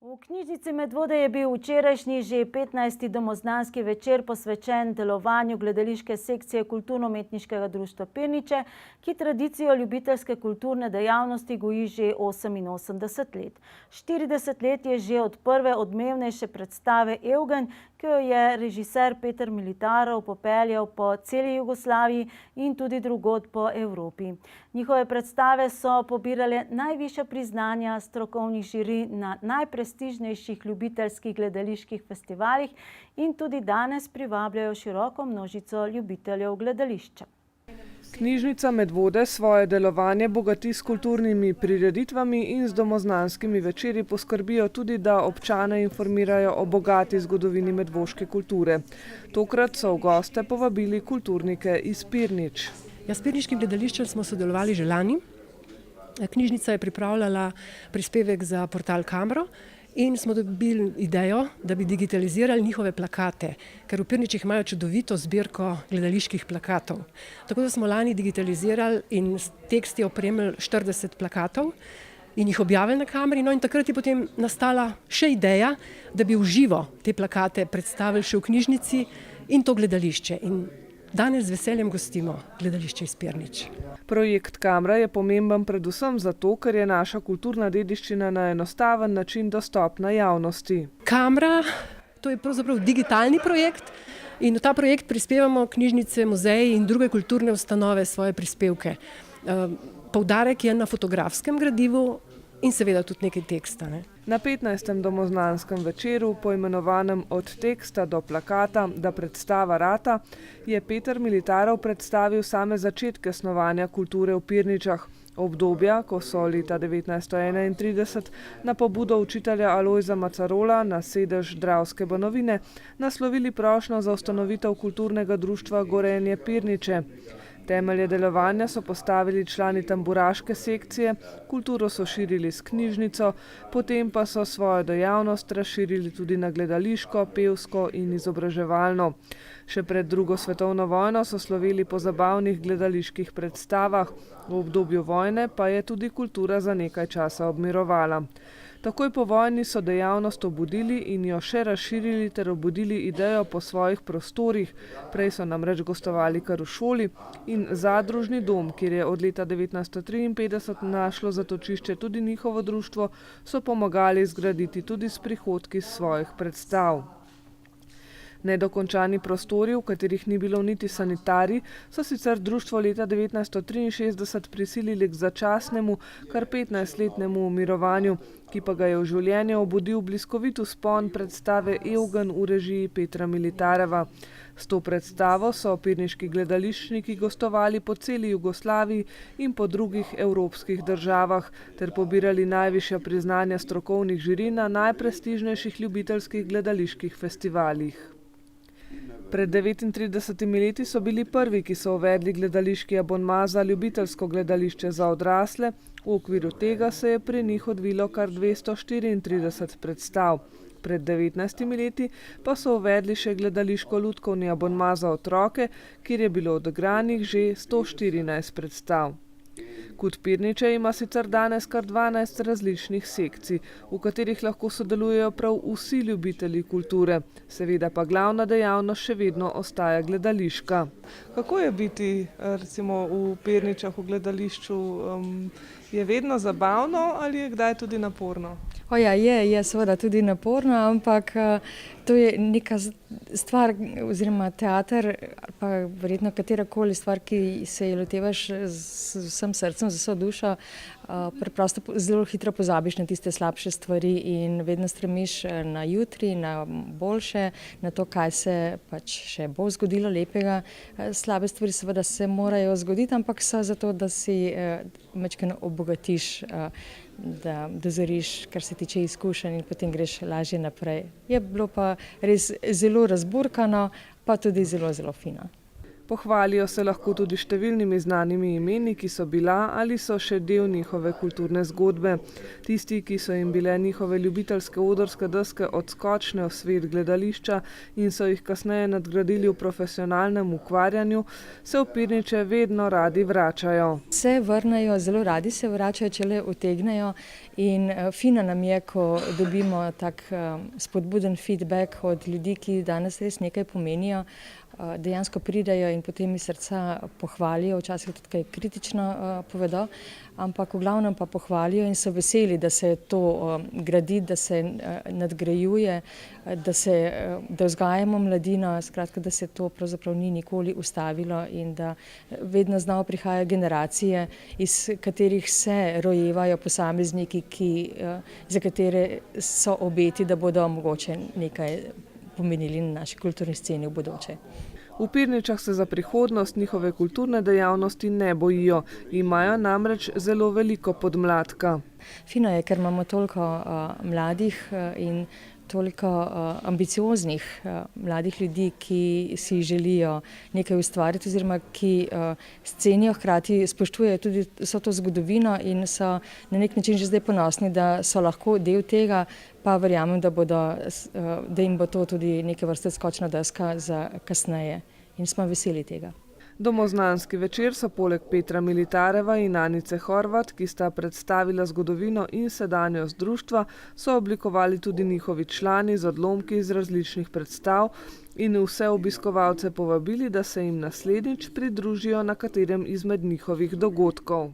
V knjižnici Medvode je bil včerajšnji že 15. domoznanski večer posvečen delovanju gledališke sekcije Kulturno-umetniškega društva Pirniče, ki tradicijo ljubiteljske kulturne dejavnosti goji že 88 let. 40 let je že od prve odmevnejše predstave Evgen, ki jo je režiser Peter Militarov popeljal po celi Jugoslaviji in tudi drugod po Evropi. Njihove predstave so pobirale najvišja priznanja strokovnih žirij na najprestižnejših ljubiteljskih gledaliških festivalih in tudi danes privabljajo široko množico ljubiteljev gledališča. Knjižnica Medvode svoje delovanje bogati s kulturnimi prireditvami in z domoznanskimi večeri poskrbijo tudi, da občane informirajo o bogati zgodovini medvoške kulture. Tokrat so v goste povabili kulturnike iz Pirnič. S pirniškim gledališčem smo sodelovali že lani. Knjižnica je pripravljala prispevek za portal Kamro in smo dobili idejo, da bi digitalizirali njihove plakate, ker v Pirničih imajo čudovito zbirko gledaliških plakatov. Tako da smo lani digitalizirali in s teksti opremili 40 plakatov in jih objavili na Kamri. No in takrat je potem nastala še ideja, da bi v živo te plakate predstavili še v knjižnici in to gledališče. In danes z veseljem gostimo gledališče iz Pirnič. Projekt Kamra je pomemben predvsem zato, ker je naša kulturna dediščina na enostaven način dostopna javnosti. Kamra, to je pravzaprav digitalni projekt in v ta projekt prispevamo knjižnice, muzeji in druge kulturne ustanove svoje prispevke. Poudarek je na fotografskem gradivu in seveda tudi nekaj teksta. Na 15. domoznanskem večeru, poimenovanem Od teksta do plakata, da predstava rata, je Peter Militarov predstavil same začetke snovanja kulture v Pirničah, obdobja, ko so leta 1931 na pobudo učitelja Alojza Macarola na sedež Dravske Banovine naslovili prošnjo za ustanovitev kulturnega društva Gorenje Pirniče. Temelje delovanja so postavili člani tamburaške sekcije, kulturo so širili s knjižnico, potem pa so svojo dejavnost razširili tudi na gledališko, pevsko in izobraževalno. Še pred drugo svetovno vojno so sloveli po zabavnih gledaliških predstavah, v obdobju vojne pa je tudi kultura za nekaj časa obmirovala. Takoj po vojni so dejavnost obudili in jo še razširili ter obudili idejo po svojih prostorih. Prej so namreč gostovali kar v šoli in zadružni dom, kjer je od leta 1953 našlo zatočišče tudi njihovo društvo, so pomagali zgraditi tudi s prihodki svojih predstav. Nedokončani prostori, v katerih ni bilo niti sanitarij, so sicer društvo leta 1963 prisilili k začasnemu, kar 15-letnemu mirovanju, ki pa ga je v življenje obudil bliskovit vzpon predstave Evgen v režiji Petra Militarova. S to predstavo so pirniški gledališčniki gostovali po celi Jugoslaviji in po drugih evropskih državah ter pobirali najvišja priznanja strokovnih žirij na najprestižnejših ljubiteljskih gledaliških festivalih. Pred 39 leti so bili prvi, ki so uvedli gledališki abonma za ljubiteljsko gledališče za odrasle. V okviru tega se je pri njih odvilo kar 234 predstav. Pred 19 leti pa so uvedli še gledališko-lutkovni abonma za otroke, kjer je bilo odigranih že 114 predstav. Kult Pirniče ima sicer danes kar 12 različnih sekcij, v katerih lahko sodelujejo prav vsi ljubitelji kulture. Seveda pa glavna dejavnost še vedno ostaja gledališka. Kako je biti recimo v Pirničah v gledališču? Je vedno zabavno ali je kdaj tudi naporno? Je seveda tudi naporno, ampak to je neka stvar oziroma teater, pa verjetno katerakoli stvar, ki se je lotevaš z vsem srcem, z vso dušo, preprosto zelo hitro pozabiš na tiste slabše stvari in vedno stremiš na jutri, na boljše, na to, kaj se pač še bo zgodilo lepega. Slabe stvari seveda se morajo zgoditi, ampak so zato, da si majčkeno obogatiš, da dozoriš, kar se tiče izkušenj in potem greš lažje naprej. Je bilo pa res zelo razburkano, pa tudi zelo, zelo fino. Pohvalijo se lahko tudi številnimi znanimi imeni, ki so bila ali so še del njihove kulturne zgodbe. Tisti, ki so jim bile njihove ljubiteljske odrske deske odskočne v svet gledališča in so jih kasneje nadgradili v profesionalnem ukvarjanju, se v Pirniče vedno radi vračajo. Se vrnejo, zelo radi se vračajo, če le utegnejo, in fino nam je, ko dobimo tak spodbuden feedback od ljudi, ki danes res nekaj pomenijo. Dejansko pridejo in potem iz srca pohvalijo, včasih tudi kaj kritično povedo, ampak v glavnem pa pohvalijo in so veseli, da se to gradi, da se nadgrajuje, da vzgajamo mladino, skratka, da se to pravzaprav ni nikoli ustavilo in da vedno znova prihajajo generacije, iz katerih se rojevajo posamezniki, za katere so obeti, da bodo mogoče nekaj pomenili na naši kulturni sceni v bodoče. V Pirničah se za prihodnost njihove kulturne dejavnosti ne bojijo, imajo namreč zelo veliko podmladka. Fino je, ker imamo toliko mladih in toliko ambicioznih mladih ljudi, ki si želijo nekaj ustvariti oziroma ki scenijo, hkrati spoštujejo tudi vso to zgodovino in so na nek način že zdaj ponosni, da so lahko del tega, pa verjamem, da jim bo to tudi neke vrste skočna deska za kasneje in smo veseli tega. Domoznanski večer so poleg Petra Militareva in Anice Horvat, ki sta predstavila zgodovino in sedanjost društva, so oblikovali tudi njihovi člani z odlomki iz različnih predstav in vse obiskovalce povabili, da se jim naslednjič pridružijo na katerem izmed njihovih dogodkov.